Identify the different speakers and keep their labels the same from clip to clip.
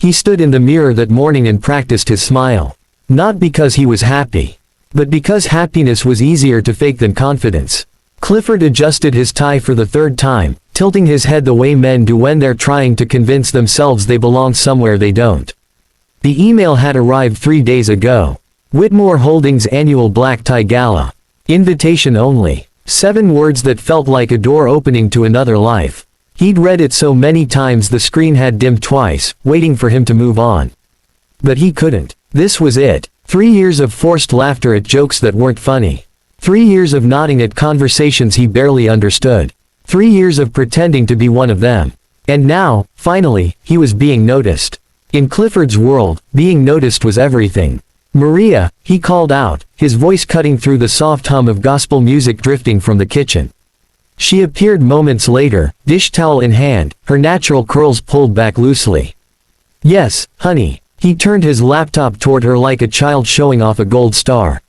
Speaker 1: He stood in the mirror that morning and practiced his smile. Not because he was happy, but because happiness was easier to fake than confidence. Clifford adjusted his tie for the third time, tilting his head the way men do when they're trying to convince themselves they belong somewhere they don't. The email had arrived 3 days ago. Whitmore Holdings Annual Black Tie Gala. Invitation only. 7 words that felt like a door opening to another life. He'd read it so many times the screen had dimmed twice, waiting for him to move on. But he couldn't. This was it. 3 years of forced laughter at jokes that weren't funny. 3 years of nodding at conversations he barely understood. 3 years of pretending to be one of them. And now, finally, he was being noticed. In Clifford's world, being noticed was everything. "Maria," he called out, his voice cutting through the soft hum of gospel music drifting from the kitchen. She appeared moments later, dish towel in hand, her natural curls pulled back loosely. "Yes, honey." He turned his laptop toward her like a child showing off a gold star.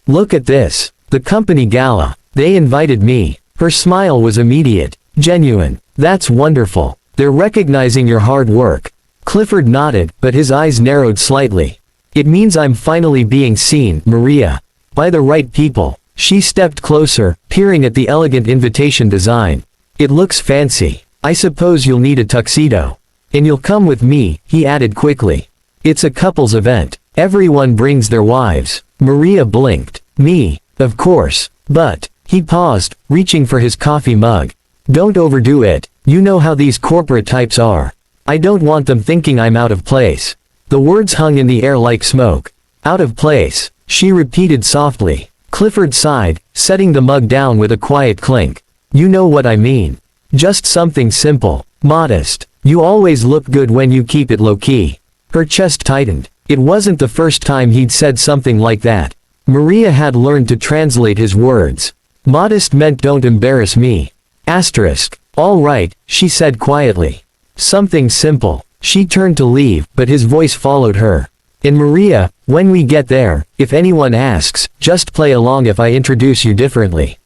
Speaker 1: "Look at this. The company gala. They invited me." Her smile was immediate, genuine. "That's wonderful. They're recognizing your hard work." Clifford nodded, but his eyes narrowed slightly. "It means I'm finally being seen, Maria. By the right people." She stepped closer, peering at the elegant invitation design. "It looks fancy. I suppose you'll need a tuxedo. And you'll come with me," he added quickly. "It's a couples event. Everyone brings their wives." Maria blinked. "Me, of course. But," he paused, reaching for his coffee mug. "Don't overdo it. You know how these corporate types are. I don't want them thinking I'm out of place." The words hung in the air like smoke. "Out of place," she repeated softly. Clifford sighed, setting the mug down with a quiet clink. "You know what I mean. Just something simple, modest. You always look good when you keep it low-key." Her chest tightened. It wasn't the first time he'd said something like that. Maria had learned to translate his words. Modest meant don't embarrass me. Asterisk. "All right," she said quietly. "Something simple." She turned to leave, but his voice followed her. "And Maria, when we get there, if anyone asks, just play along if I introduce you differently."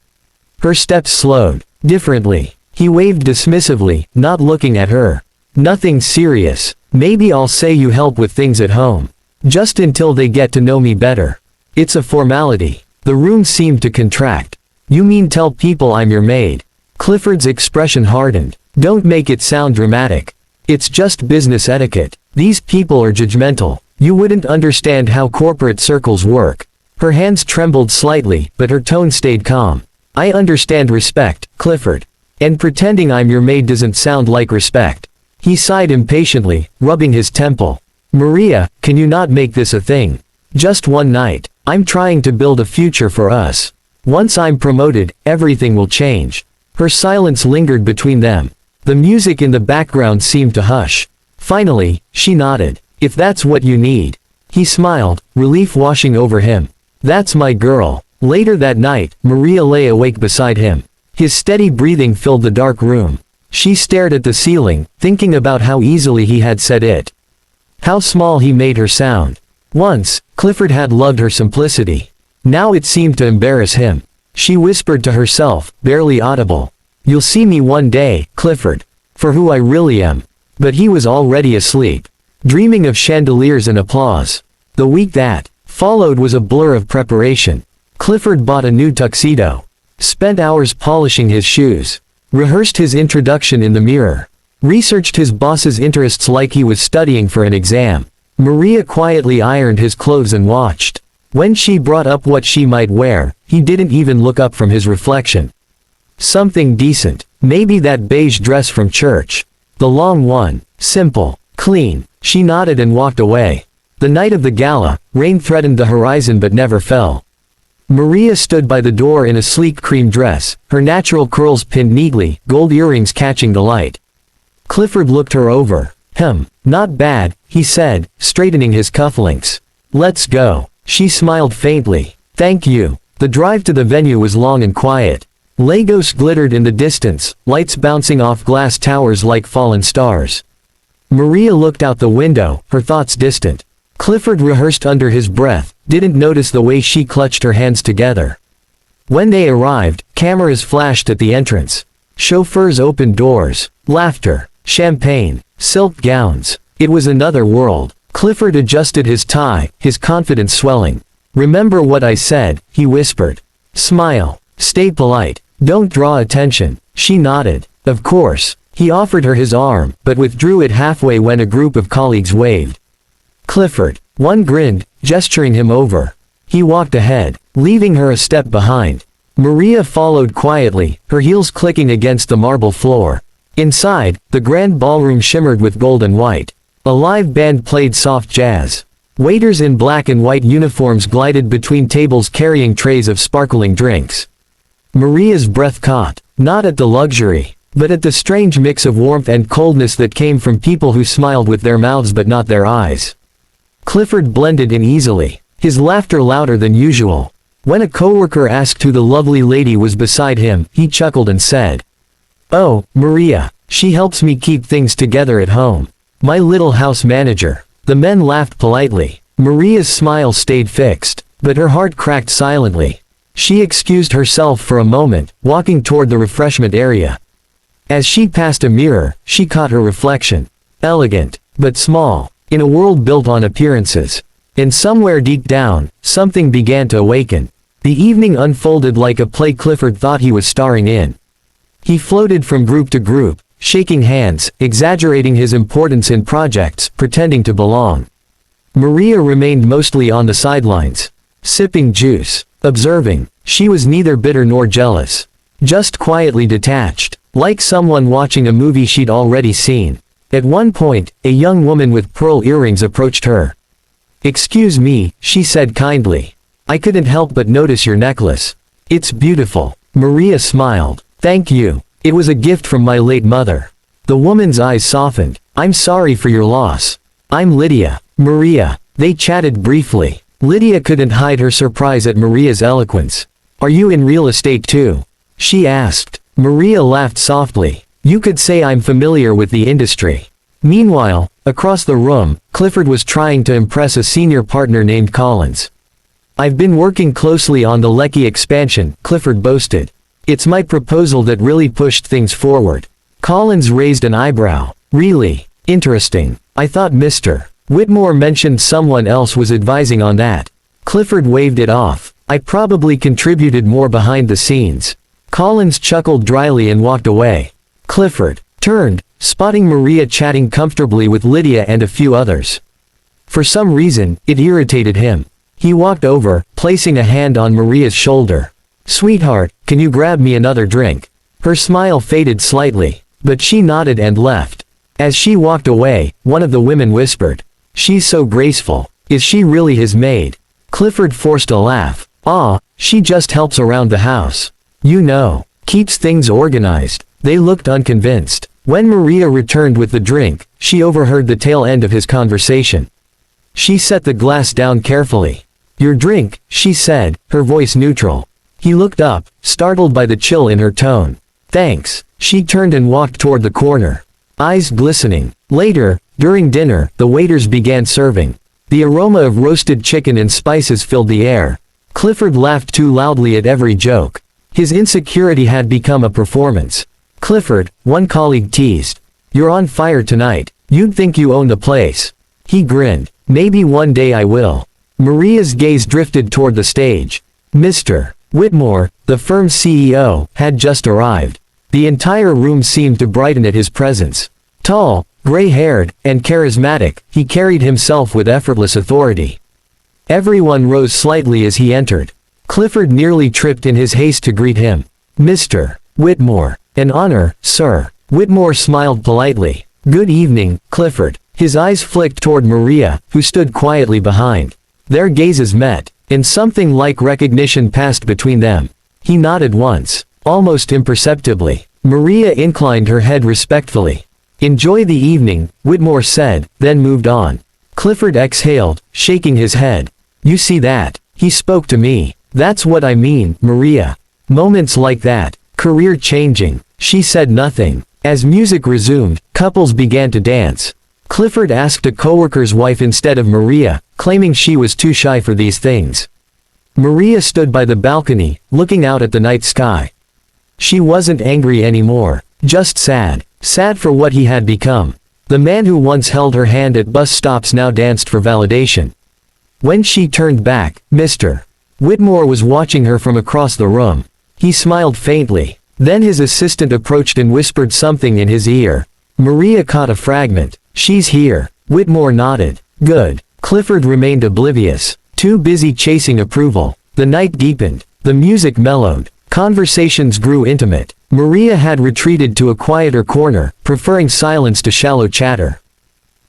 Speaker 1: Her steps slowed. "Differently." He waved dismissively, not looking at her. "Nothing serious. Maybe I'll say you help with things at home. Just until they get to know me better. It's a formality." The room seemed to contract. "You mean tell people I'm your maid?" Clifford's expression hardened. "Don't make it sound dramatic. It's just business etiquette. These people are judgmental. You wouldn't understand how corporate circles work." Her hands trembled slightly, but her tone stayed calm. "I understand respect, Clifford. And pretending I'm your maid doesn't sound like respect." He sighed impatiently, rubbing his temple. "Maria, can you not make this a thing? Just one night. I'm trying to build a future for us. Once I'm promoted, everything will change." Her silence lingered between them. The music in the background seemed to hush. Finally, she nodded. "If that's what you need." He smiled, relief washing over him. "That's my girl." Later that night, Maria lay awake beside him. His steady breathing filled the dark room. She stared at the ceiling, thinking about how easily he had said it. How small he made her sound. Once, Clifford had loved her simplicity. Now it seemed to embarrass him. She whispered to herself, barely audible. "You'll see me one day, Clifford. For who I really am." But he was already asleep, dreaming of chandeliers and applause. The week that followed was a blur of preparation. Clifford bought a new tuxedo. Spent hours polishing his shoes. Rehearsed his introduction in the mirror. Researched his boss's interests like he was studying for an exam. Maria quietly ironed his clothes and watched. When she brought up what she might wear, he didn't even look up from his reflection. Something decent. Maybe that beige dress from church. The long one. Simple. Clean. She nodded and walked away. The night of the gala, rain threatened the horizon but never fell. Maria stood by the door in a sleek cream dress, her natural curls pinned neatly, gold earrings catching the light. Clifford looked her over. Not bad," he said, straightening his cufflinks. "Let's go." She smiled faintly. "Thank you." The drive to the venue was long and quiet. Legos glittered in the distance, lights bouncing off glass towers like fallen stars. Maria looked out the window, her thoughts distant. Clifford rehearsed under his breath, didn't notice the way she clutched her hands together. When they arrived, cameras flashed at the entrance. Chauffeurs opened doors. Laughter. Champagne. Silk gowns. It was another world. Clifford adjusted his tie, his confidence swelling. "Remember what I said," he whispered. "Smile. Stay polite. Don't draw attention." She nodded. "Of course." He offered her his arm, but withdrew it halfway when a group of colleagues waved. Clifford. One grinned, gesturing him over. He walked ahead, leaving her a step behind. Maria followed quietly, her heels clicking against the marble floor. Inside, the grand ballroom shimmered with gold and white. A live band played soft jazz. Waiters in black and white uniforms glided between tables carrying trays of sparkling drinks. Maria's breath caught, not at the luxury, but at the strange mix of warmth and coldness that came from people who smiled with their mouths but not their eyes. Clifford blended in easily, his laughter louder than usual. When a coworker asked who the lovely lady was beside him, he chuckled and said, "Oh, Maria. She helps me keep things together at home. My little house manager." The men laughed politely. Maria's smile stayed fixed, but her heart cracked silently. She excused herself for a moment, walking toward the refreshment area. As she passed a mirror, she caught her reflection. Elegant, but small, in a world built on appearances. And somewhere deep down, something began to awaken. The evening unfolded like a play Clifford thought he was starring in. He floated from group to group, shaking hands, exaggerating his importance in projects, pretending to belong. Maria remained mostly on the sidelines, sipping juice, observing. She was neither bitter nor jealous, just quietly detached, like someone watching a movie she'd already seen. At one point, a young woman with pearl earrings approached her. "Excuse me," she said kindly. "I couldn't help but notice your necklace. It's beautiful." Maria smiled. "Thank you. It was a gift from my late mother." The woman's eyes softened. "I'm sorry for your loss. I'm Lydia." Maria. They chatted briefly. Lydia couldn't hide her surprise at Maria's eloquence. "Are you in real estate too?" she asked. Maria laughed softly. "You could say I'm familiar with the industry." Meanwhile, across the room, Clifford was trying to impress a senior partner named Collins. "I've been working closely on the Lecky expansion," Clifford boasted. "It's my proposal that really pushed things forward." Collins raised an eyebrow. "Really? Interesting. I thought Mr. Whitmore mentioned someone else was advising on that." Clifford waved it off. "I probably contributed more behind the scenes." Collins chuckled dryly and walked away. Clifford turned, spotting Maria chatting comfortably with Lydia and a few others. For some reason, it irritated him. He walked over, placing a hand on Maria's shoulder. "Sweetheart, can you grab me another drink?" Her smile faded slightly, but she nodded and left. As she walked away, one of the women whispered, "She's so graceful. Is she really his maid?" Clifford forced a laugh. "Ah, she just helps around the house. You know, keeps things organized." They looked unconvinced. When Maria returned with the drink, she overheard the tail end of his conversation. She set the glass down carefully. "Your drink," she said, her voice neutral. He looked up, startled by the chill in her tone. "Thanks." She turned and walked toward the corner, eyes glistening. Later, during dinner, the waiters began serving. The aroma of roasted chicken and spices filled the air. Clifford laughed too loudly at every joke. His insecurity had become a performance. "Clifford," one colleague teased. "You're on fire tonight. You'd think you own the place." He grinned. "Maybe one day I will." Maria's gaze drifted toward the stage. Mr. Whitmore, the firm's CEO, had just arrived. The entire room seemed to brighten at his presence. Tall, gray-haired, and charismatic, he carried himself with effortless authority. Everyone rose slightly as he entered. Clifford nearly tripped in his haste to greet him. "Mr. Whitmore. An honor, sir." Whitmore smiled politely. "Good evening, Clifford." His eyes flicked toward Maria, who stood quietly behind. Their gazes met, and something like recognition passed between them. He nodded once, almost imperceptibly. Maria inclined her head respectfully. "Enjoy the evening," Whitmore said, then moved on. Clifford exhaled, shaking his head. "You see that? He spoke to me. That's what I mean, Maria. Moments like that, career-changing." She said nothing. As music resumed, couples began to dance. Clifford asked a coworker's wife instead of Maria, claiming she was too shy for these things. Maria stood by the balcony, looking out at the night sky. She wasn't angry anymore, just sad. Sad for what he had become. The man who once held her hand at bus stops now danced for validation. When she turned back, Mr. Whitmore was watching her from across the room. He smiled faintly. Then his assistant approached and whispered something in his ear. Maria caught a fragment. "She's here." Whitmore nodded. "Good." Clifford remained oblivious, too busy chasing approval. The night deepened. The music mellowed. Conversations grew intimate. Maria had retreated to a quieter corner, preferring silence to shallow chatter.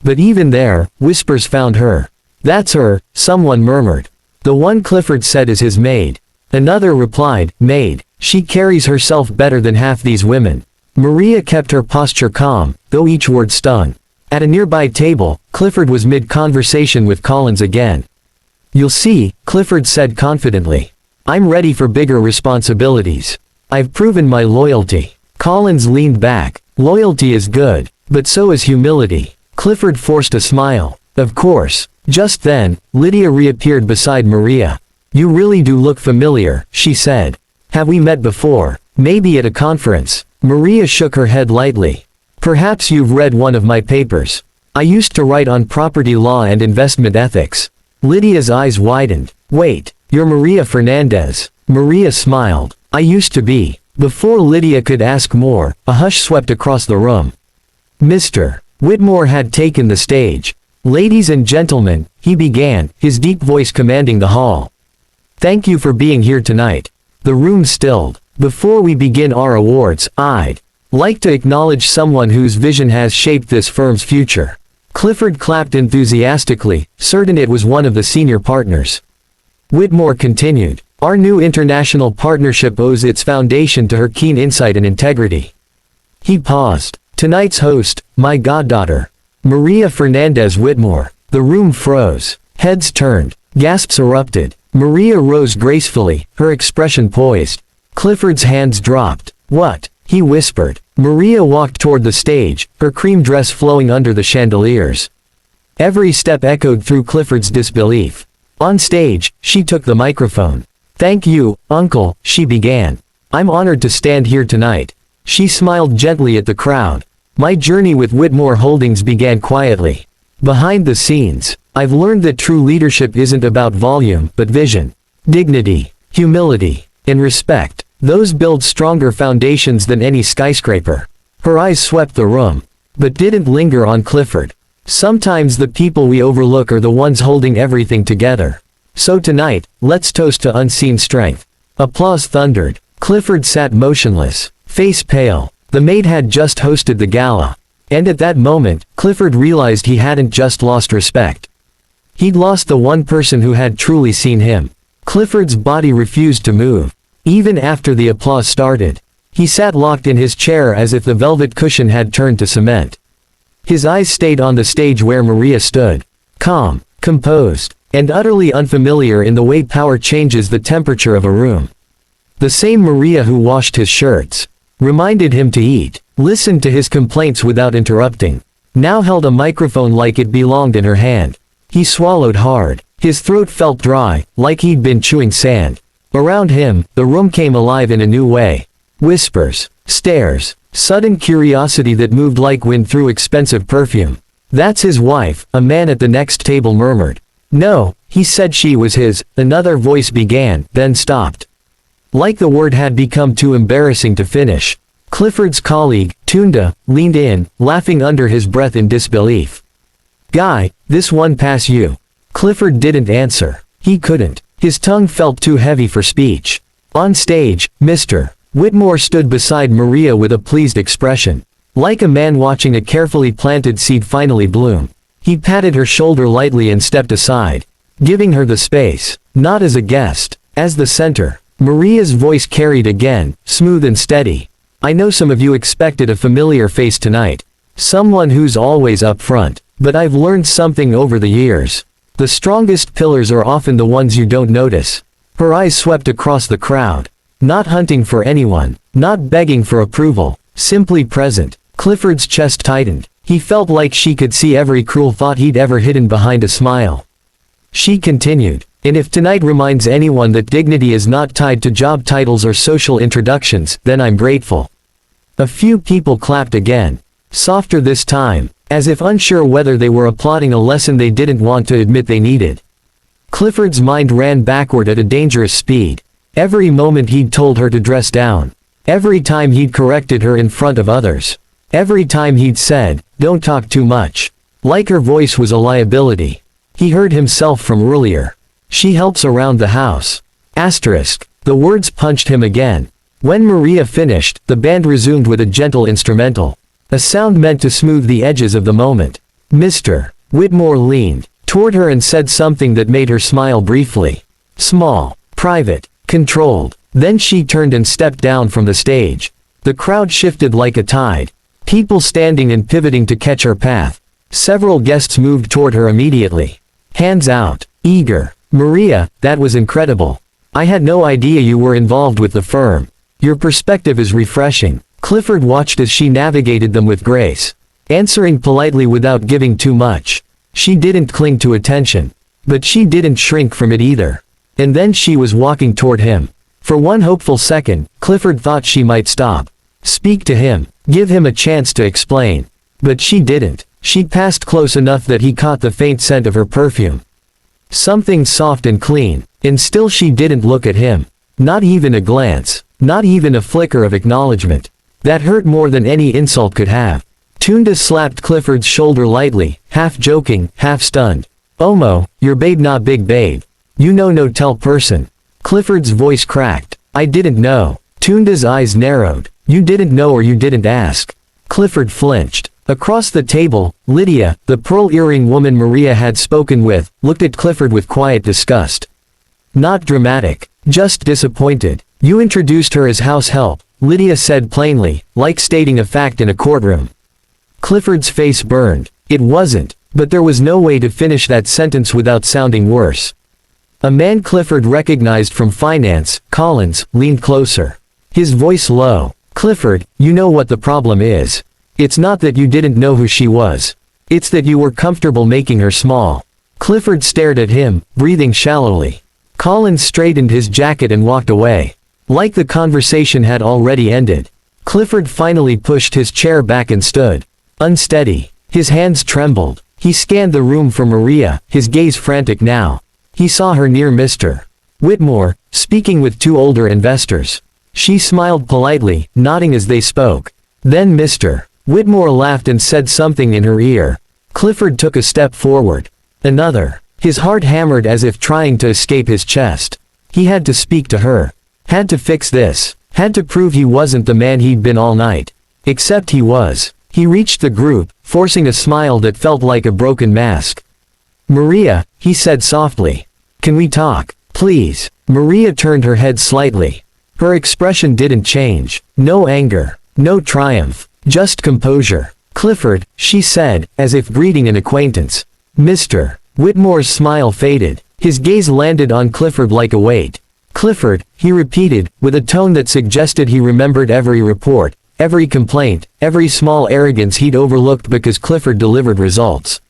Speaker 1: But even there, whispers found her. "That's her," someone murmured. "The one Clifford said is his maid." Another replied, "Maid. She carries herself better than half these women." Maria kept her posture calm, though each word stung. At a nearby table, Clifford was mid-conversation with Collins again. "You'll see," Clifford said confidently. "I'm ready for bigger responsibilities. I've proven my loyalty." Collins leaned back. "Loyalty is good, but so is humility." Clifford forced a smile. "Of course." Just then, Lydia reappeared beside Maria. "You really do look familiar," she said. "Have we met before? Maybe at a conference?" Maria shook her head lightly. "Perhaps you've read one of my papers. I used to write on property law and investment ethics." Lydia's eyes widened. "Wait, you're Maria Fernandez." Maria smiled. "I used to be." Before Lydia could ask more, a hush swept across the room. Mr. Whitmore had taken the stage. "Ladies and gentlemen," he began, his deep voice commanding the hall. "Thank you for being here tonight." The room stilled. "Before we begin our awards, I'd like to acknowledge someone whose vision has shaped this firm's future." Clifford clapped enthusiastically, certain it was one of the senior partners. Whitmore continued, "Our new international partnership owes its foundation to her keen insight and integrity." He paused. "Tonight's host, my goddaughter, Maria Fernandez Whitmore." The room froze. Heads turned. Gasps erupted. Maria rose gracefully, her expression poised. Clifford's hands dropped. "What?" he whispered. Maria walked toward the stage, her cream dress flowing under the chandeliers. Every step echoed through Clifford's disbelief. On stage, she took the microphone. "Thank you, Uncle," she began. "I'm honored to stand here tonight." She smiled gently at the crowd. "My journey with Whitmore Holdings began quietly. Behind the scenes, I've learned that true leadership isn't about volume, but vision, dignity, humility, and respect. Those build stronger foundations than any skyscraper." Her eyes swept the room, but didn't linger on Clifford. Sometimes the people we overlook are the ones holding everything together. So tonight, let's toast to unseen strength. Applause thundered. Clifford sat motionless, face pale. The Maid had just hosted the gala. And at that moment, Clifford realized he hadn't just lost respect. He'd lost the one person who had truly seen him. Clifford's body refused to move. Even after the applause started, he sat locked in his chair as if the velvet cushion had turned to cement. His eyes stayed on the stage where Maria stood. Calm, composed, and utterly unfamiliar in the way power changes the temperature of a room. The same Maria who washed his shirts, reminded him to eat, listened to his complaints without interrupting, now held a microphone like it belonged in her hand. He swallowed hard. His throat felt dry, like he'd been chewing sand. Around him, the room came alive in a new way. Whispers, stares, sudden curiosity that moved like wind through expensive perfume. "That's his wife," a man at the next table murmured. "No, he said she was his," another voice began, then stopped. Like the word had become too embarrassing to finish. Clifford's colleague, Tunda, leaned in, laughing under his breath in disbelief. "Guy, this one pass you." Clifford didn't answer. He couldn't. His tongue felt too heavy for speech. On stage, Mr. Whitmore stood beside Maria with a pleased expression. Like a man watching a carefully planted seed finally bloom. He patted her shoulder lightly and stepped aside, giving her the space, not as a guest, as the center. Maria's voice carried again, smooth and steady. "I know some of you expected a familiar face tonight. Someone who's always up front. But I've learned something over the years. The strongest pillars are often the ones you don't notice." Her eyes swept across the crowd. Not hunting for anyone, not begging for approval, simply present. Clifford's chest tightened. He felt like she could see every cruel thought he'd ever hidden behind a smile. She continued, "And if tonight reminds anyone that dignity is not tied to job titles or social introductions, then I'm grateful." A few people clapped again. Softer this time, as if unsure whether they were applauding a lesson they didn't want to admit they needed. Clifford's mind ran backward at a dangerous speed. Every moment he'd told her to dress down. Every time he'd corrected her in front of others. Every time he'd said, "Don't talk too much." Like her voice was a liability. He heard himself from earlier. "She helps around the house." Asterisk. The words punched him again. When Maria finished, the band resumed with a gentle instrumental. A sound meant to smooth the edges of the moment. Mr. Whitmore leaned toward her and said something that made her smile briefly. Small, private, controlled. Then she turned and stepped down from the stage. The crowd shifted like a tide. People standing and pivoting to catch her path. Several guests moved toward her immediately. Hands out. Eager. "Maria, that was incredible. I had no idea you were involved with the firm. Your perspective is refreshing." Clifford watched as she navigated them with grace, answering politely without giving too much. She didn't cling to attention. But she didn't shrink from it either. And then she was walking toward him. For one hopeful second, Clifford thought she might stop. Speak to him. Give him a chance to explain. But she didn't. She passed close enough that he caught the faint scent of her perfume. Something soft and clean. And still she didn't look at him. Not even a glance. Not even a flicker of acknowledgement. That hurt more than any insult could have. Tunda slapped Clifford's shoulder lightly, half joking, half stunned. "Omo, your babe not big babe. You know no tell person." Clifford's voice cracked. "I didn't know." Tunda's eyes narrowed. "You didn't know or you didn't ask." Clifford flinched. Across the table, Lydia, the pearl earring woman Maria had spoken with, looked at Clifford with quiet disgust. Not dramatic. Just disappointed. "You introduced her as house help," Lydia said plainly, like stating a fact in a courtroom. Clifford's face burned. It wasn't. But there was no way to finish that sentence without sounding worse. A man Clifford recognized from finance, Collins, leaned closer. His voice low. "Clifford, you know what the problem is. It's not that you didn't know who she was. It's that you were comfortable making her small." Clifford stared at him, breathing shallowly. Collins straightened his jacket and walked away. Like the conversation had already ended. Clifford finally pushed his chair back and stood. Unsteady. His hands trembled. He scanned the room for Maria, his gaze frantic now. He saw her near Mr. Whitmore, speaking with two older investors. She smiled politely, nodding as they spoke. Then Mr. Whitmore laughed and said something in her ear. Clifford took a step forward. Another. His heart hammered as if trying to escape his chest. He had to speak to her. Had to fix this. Had to prove he wasn't the man he'd been all night. Except he was. He reached the group, forcing a smile that felt like a broken mask. "Maria," he said softly. "Can we talk? Please." Maria turned her head slightly. Her expression didn't change. No anger. No triumph. Just composure. "Clifford," she said, as if greeting an acquaintance. Mr. Whitmore's smile faded. His gaze landed on Clifford like a weight. "Clifford," he repeated, with a tone that suggested he remembered every report, every complaint, every small arrogance he'd overlooked because Clifford delivered results.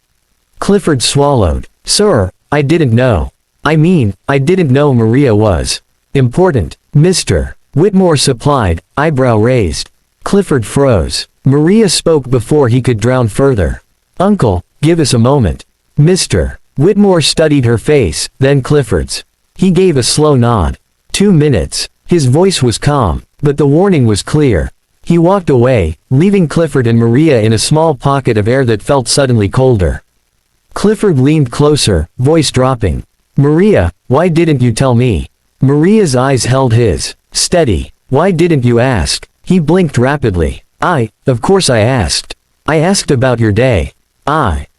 Speaker 1: Clifford swallowed. "Sir, I didn't know. I didn't know Maria was important." Mr. Whitmore supplied, eyebrow raised. Clifford froze. Maria spoke before he could drown further. "Uncle, give us a moment." Mr. Whitmore studied her face, then Clifford's. He gave a slow nod. 2 minutes. His voice was calm, but the warning was clear. He walked away, leaving Clifford and Maria in a small pocket of air that felt suddenly colder. Clifford leaned closer, voice dropping. "Maria, why didn't you tell me?" Maria's eyes held his. Steady. "Why didn't you ask?" He blinked rapidly. Of course I asked. I asked about your day."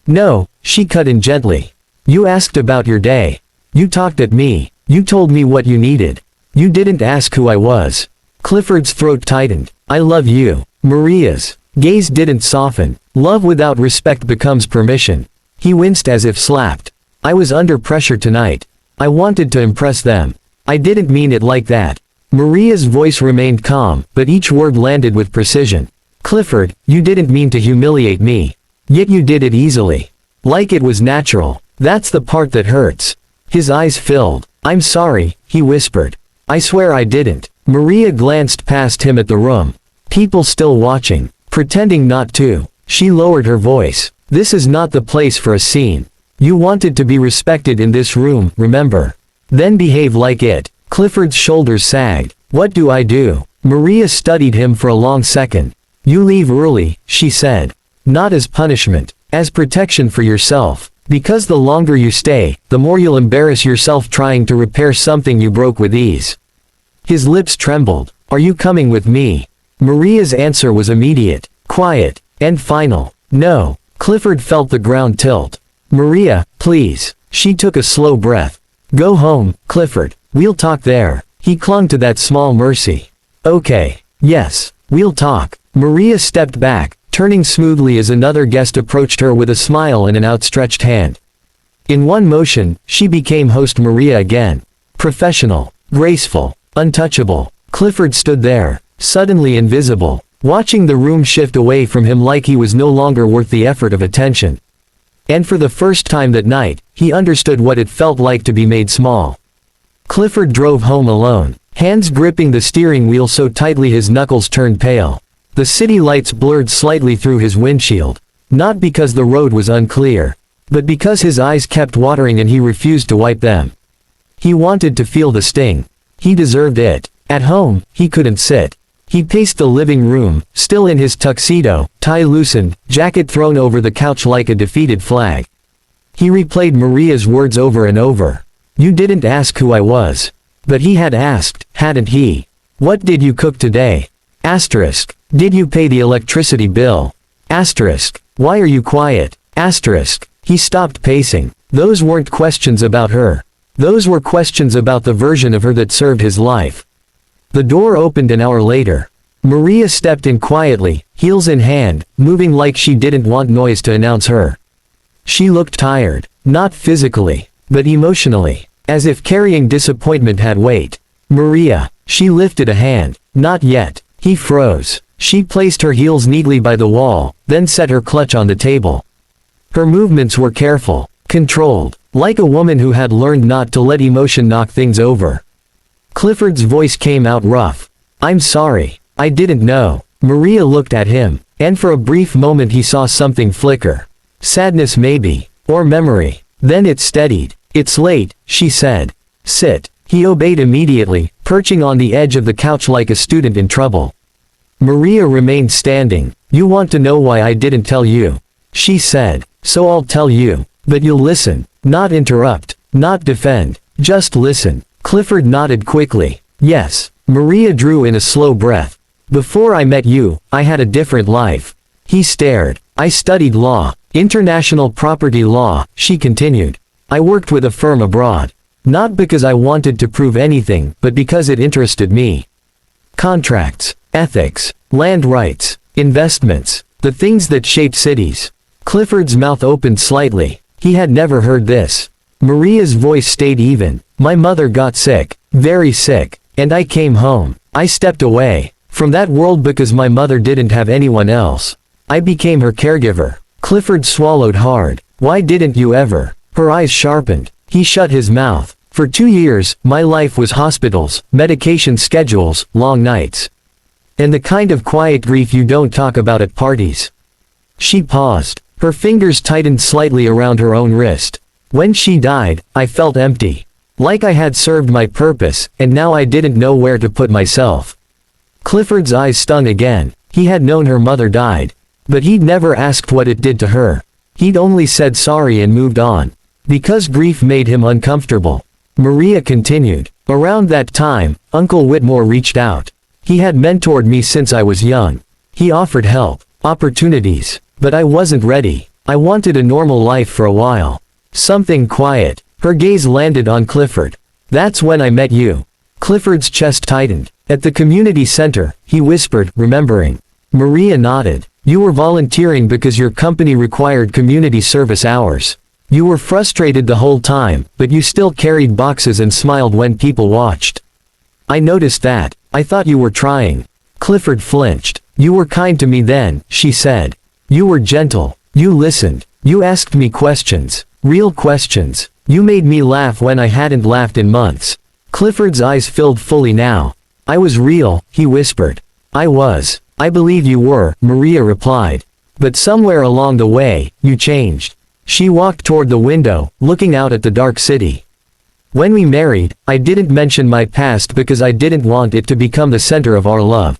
Speaker 1: No," she cut in gently. "You asked about your day. You talked at me. You told me what you needed. You didn't ask who I was." Clifford's throat tightened. "I love you." Maria's gaze didn't soften. Love without respect becomes permission. He winced as if slapped. "I was under pressure tonight. I wanted to impress them. I didn't mean it like that." Maria's voice remained calm, but each word landed with precision. "Clifford, you didn't mean to humiliate me. Yet you did it easily. Like it was natural. That's the part that hurts." His eyes filled. "I'm sorry," he whispered. "I swear I didn't." Maria glanced past him at the room. People still watching. Pretending not to. She lowered her voice. This is not the place for a scene. You wanted to be respected in this room, remember? Then behave like it. Clifford's shoulders sagged. What do I do? Maria studied him for a long second. You leave early, she said. Not as punishment, as protection for yourself. Because the longer you stay, the more you'll embarrass yourself trying to repair something you broke with ease. His lips trembled. Are you coming with me? Maria's answer was immediate, quiet, and final. No. Clifford felt the ground tilt. Maria, please. She took a slow breath. Go home, Clifford. We'll talk there. He clung to that small mercy. Okay. Yes. We'll talk. Maria stepped back, turning smoothly as another guest approached her with a smile and an outstretched hand. In one motion, she became host Maria again. Professional, graceful, untouchable. Clifford stood there, suddenly invisible, watching the room shift away from him like he was no longer worth the effort of attention. And for the first time that night, he understood what it felt like to be made small. Clifford drove home alone, hands gripping the steering wheel so tightly his knuckles turned pale. The city lights blurred slightly through his windshield, not because the road was unclear, but because his eyes kept watering and he refused to wipe them. He wanted to feel the sting. He deserved it. At home, he couldn't sit. He paced the living room, still in his tuxedo, tie loosened, jacket thrown over the couch like a defeated flag. He replayed Maria's words over and over. You didn't ask who I was. But he had asked, hadn't he? What did you cook today? Asterisk. Did you pay the electricity bill? Asterisk. Why are you quiet? Asterisk. He stopped pacing. Those weren't questions about her. Those were questions about the version of her that served his life. The door opened an hour later. Maria stepped in quietly, heels in hand, moving like she didn't want noise to announce her. She looked tired, not physically, but emotionally, as if carrying disappointment had weight. Maria. She lifted a hand. Not yet. He froze. She placed her heels neatly by the wall, then set her clutch on the table. Her movements were careful, controlled, like a woman who had learned not to let emotion knock things over. Clifford's voice came out rough. I'm sorry. I didn't know. Maria looked at him, and for a brief moment he saw something flicker. Sadness maybe, or memory. Then it steadied. It's late, she said. Sit. He obeyed immediately, perching on the edge of the couch like a student in trouble. Maria remained standing. You want to know why I didn't tell you? She said. So I'll tell you. But you'll listen. Not interrupt. Not defend. Just listen. Clifford nodded quickly. Yes. Maria drew in a slow breath. Before I met you, I had a different life. He stared. I studied law. International property law, she continued. I worked with a firm abroad. Not because I wanted to prove anything, but because it interested me. Contracts, ethics, land rights, investments, the things that shaped cities. Clifford's mouth opened slightly. He had never heard this. Maria's voice stayed even. My mother got sick, very sick, and I came home. I stepped away from that world because my mother didn't have anyone else. I became her caregiver. Clifford swallowed hard. Why didn't you ever? Her eyes sharpened. He shut his mouth. For 2 years, my life was hospitals, medication schedules, long nights. And the kind of quiet grief you don't talk about at parties. She paused. Her fingers tightened slightly around her own wrist. When she died, I felt empty. Like I had served my purpose, and now I didn't know where to put myself. Clifford's eyes stung again. He had known her mother died. But he'd never asked what it did to her. He'd only said sorry and moved on. Because grief made him uncomfortable. Maria continued. Around that time, Uncle Whitmore reached out. He had mentored me since I was young. He offered help, opportunities. But I wasn't ready. I wanted a normal life for a while. Something quiet. Her gaze landed on Clifford. That's when I met you. Clifford's chest tightened. At the community center, he whispered, remembering. Maria nodded. You were volunteering because your company required community service hours. You were frustrated the whole time, but you still carried boxes and smiled when people watched. I noticed that. I thought you were trying. Clifford flinched. You were kind to me then, she said. You were gentle. You listened. You asked me questions. Real questions. You made me laugh when I hadn't laughed in months. Clifford's eyes filled fully now. I was real, he whispered. I was. I believe you were, Maria replied. But somewhere along the way, you changed. She walked toward the window, looking out at the dark city. When we married, I didn't mention my past because I didn't want it to become the center of our love.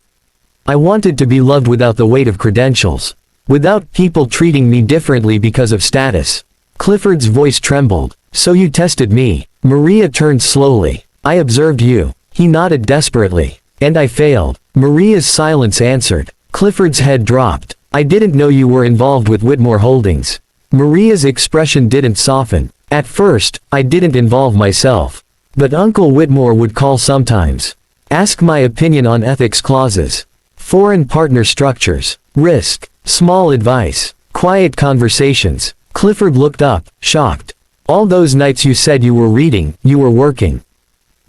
Speaker 1: I wanted to be loved without the weight of credentials. Without people treating me differently because of status. Clifford's voice trembled. So you tested me. Maria turned slowly. I observed you. He nodded desperately. And I failed. Maria's silence answered. Clifford's head dropped. I didn't know you were involved with Whitmore Holdings. Maria's expression didn't soften. At first, I didn't involve myself. But Uncle Whitmore would call sometimes. Ask my opinion on ethics clauses. Foreign partner structures. Risk. Small advice. Quiet conversations. Clifford looked up, shocked. All those nights you said you were reading, you were working.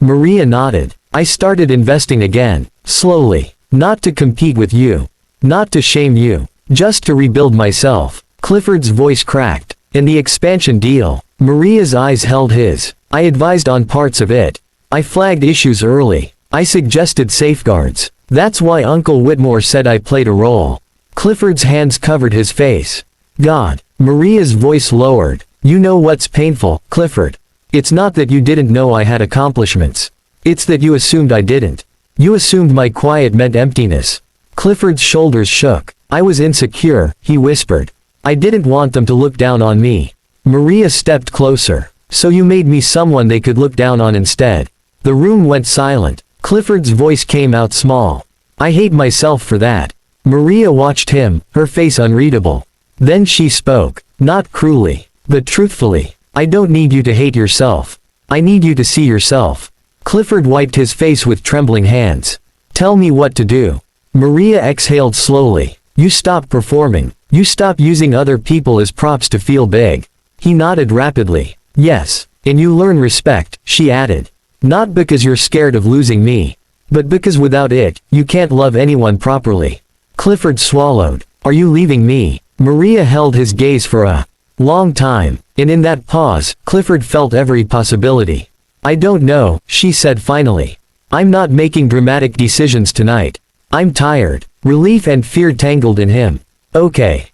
Speaker 1: Maria nodded. I started investing again. Slowly. Not to compete with you. Not to shame you. Just to rebuild myself. Clifford's voice cracked. In the expansion deal. Maria's eyes held his. I advised on parts of it. I flagged issues early. I suggested safeguards. That's why Uncle Whitmore said I played a role. Clifford's hands covered his face. God. Maria's voice lowered. You know what's painful, Clifford. It's not that you didn't know I had accomplishments. It's that you assumed I didn't. You assumed my quiet meant emptiness. Clifford's shoulders shook. I was insecure, he whispered. I didn't want them to look down on me. Maria stepped closer. So you made me someone they could look down on instead. The room went silent. Clifford's voice came out small. I hate myself for that. Maria watched him, her face unreadable. Then she spoke. Not cruelly, but truthfully. I don't need you to hate yourself. I need you to see yourself. Clifford wiped his face with trembling hands. Tell me what to do. Maria exhaled slowly. You stop performing. You stop using other people as props to feel big. He nodded rapidly. Yes. And you learn respect, she added. Not because you're scared of losing me. But because without it, you can't love anyone properly. Clifford swallowed. Are you leaving me? Maria held his gaze for a long time. And in that pause, Clifford felt every possibility. I don't know, she said finally. I'm not making dramatic decisions tonight. I'm tired. Relief and fear tangled in him. Okay.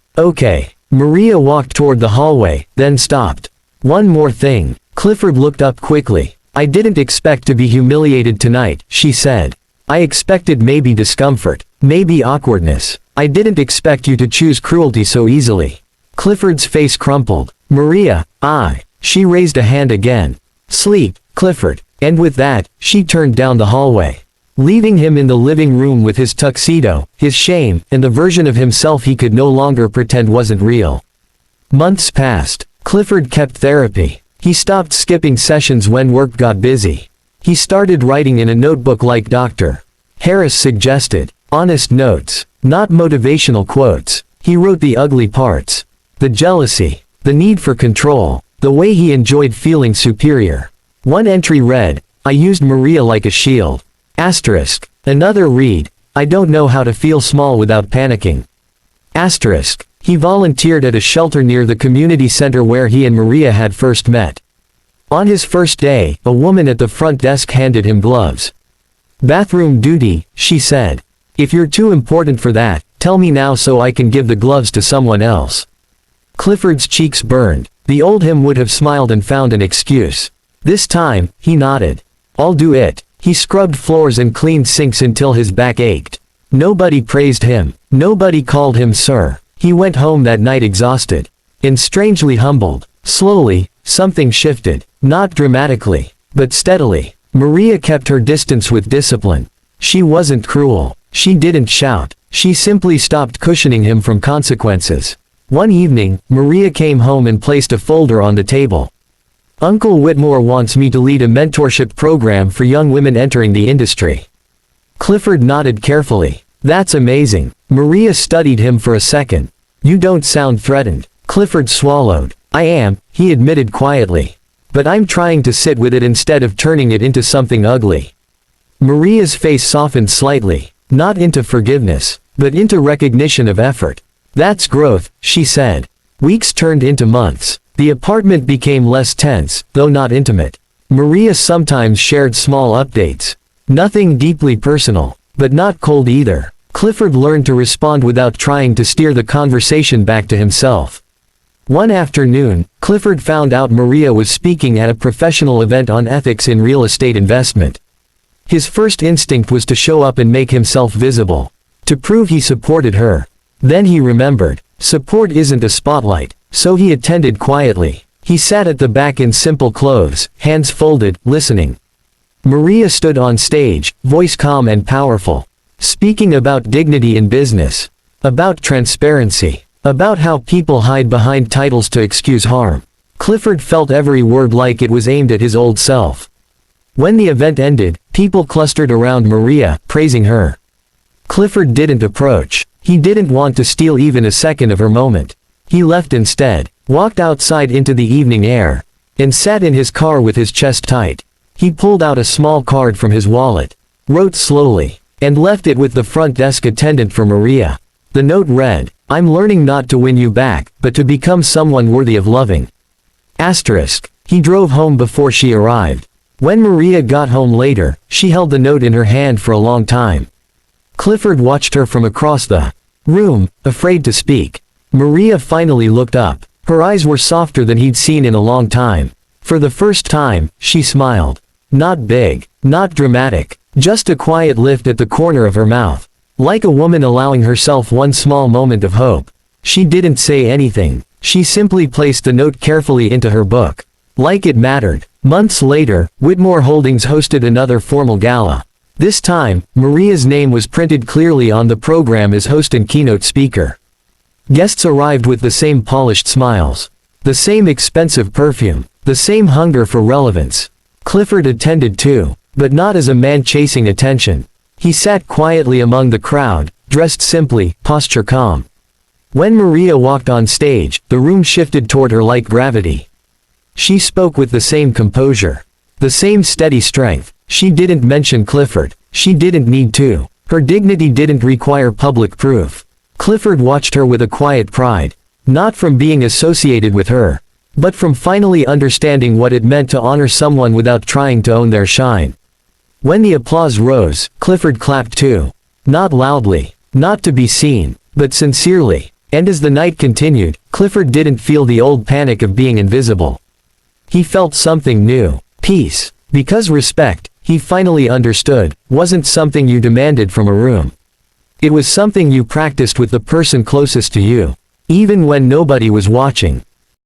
Speaker 1: Maria walked toward the hallway, then stopped. One more thing. Clifford looked up quickly. I didn't expect to be humiliated tonight, she said. I expected maybe discomfort, maybe awkwardness. I didn't expect you to choose cruelty so easily. Clifford's face crumpled. Maria, she raised a hand again. Sleep, Clifford. And with that, she turned down the hallway. Leaving him in the living room with his tuxedo, his shame, and the version of himself he could no longer pretend wasn't real. Months passed. Clifford kept therapy. He stopped skipping sessions when work got busy. He started writing in a notebook like Dr. Harris suggested. Honest notes. Not motivational quotes. He wrote the ugly parts. The jealousy. The need for control. The way he enjoyed feeling superior. One entry read, I used Maria like a shield. Asterisk. Another read, I don't know how to feel small without panicking. Asterisk. He volunteered at a shelter near the community center where he and Maria had first met. On his first day, a woman at the front desk handed him gloves. Bathroom duty, she said. If you're too important for that, tell me now so I can give the gloves to someone else. Clifford's cheeks burned. The old him would have smiled and found an excuse. This time, he nodded. I'll do it. He scrubbed floors and cleaned sinks until his back ached. Nobody praised him. Nobody called him sir. He went home that night exhausted. And strangely humbled. Slowly, something shifted. Not dramatically, but steadily. Maria kept her distance with discipline. She wasn't cruel. She didn't shout. She simply stopped cushioning him from consequences. One evening, Maria came home and placed a folder on the table. Uncle Whitmore wants me to lead a mentorship program for young women entering the industry. Clifford nodded carefully. That's amazing. Maria studied him for a second. You don't sound threatened. Clifford swallowed. I am, he admitted quietly. But I'm trying to sit with it instead of turning it into something ugly. Maria's face softened slightly. Not into forgiveness, but into recognition of effort. That's growth, she said. Weeks turned into months. The apartment became less tense, though not intimate. Maria sometimes shared small updates. Nothing deeply personal, but not cold either. Clifford learned to respond without trying to steer the conversation back to himself. One afternoon, Clifford found out Maria was speaking at a professional event on ethics in real estate investment. His first instinct was to show up and make himself visible, to prove he supported her. Then he remembered, support isn't a spotlight, so he attended quietly. He sat at the back in simple clothes, hands folded, listening. Maria stood on stage, voice calm and powerful, speaking about dignity in business, about transparency, about how people hide behind titles to excuse harm. Clifford felt every word like it was aimed at his old self. When the event ended, people clustered around Maria, praising her. Clifford didn't approach. He didn't want to steal even a second of her moment. He left instead, walked outside into the evening air, and sat in his car with his chest tight. He pulled out a small card from his wallet, wrote slowly, and left it with the front desk attendant for Maria. The note read, "I'm learning not to win you back, but to become someone worthy of loving." Asterisk. He drove home before she arrived. When Maria got home later, she held the note in her hand for a long time. Clifford watched her from across the room, afraid to speak. Maria finally looked up. Her eyes were softer than he'd seen in a long time. For the first time, she smiled. Not big, not dramatic, just a quiet lift at the corner of her mouth. Like a woman allowing herself one small moment of hope. She didn't say anything. She simply placed the note carefully into her book. Like it mattered. Months later, Whitmore Holdings hosted another formal gala. This time, Maria's name was printed clearly on the program as host and keynote speaker. Guests arrived with the same polished smiles, the same expensive perfume, the same hunger for relevance. Clifford attended too, but not as a man chasing attention. He sat quietly among the crowd, dressed simply, posture calm. When Maria walked on stage, the room shifted toward her like gravity. She spoke with the same composure, the same steady strength. She didn't mention Clifford. She didn't need to. Her dignity didn't require public proof. Clifford watched her with a quiet pride, not from being associated with her, but from finally understanding what it meant to honor someone without trying to own their shine. When the applause rose, Clifford clapped too. Not loudly, not to be seen, but sincerely. And as the night continued, Clifford didn't feel the old panic of being invisible. He felt something new, peace, because respect, he finally understood, wasn't something you demanded from a room. It was something you practiced with the person closest to you, even when nobody was watching.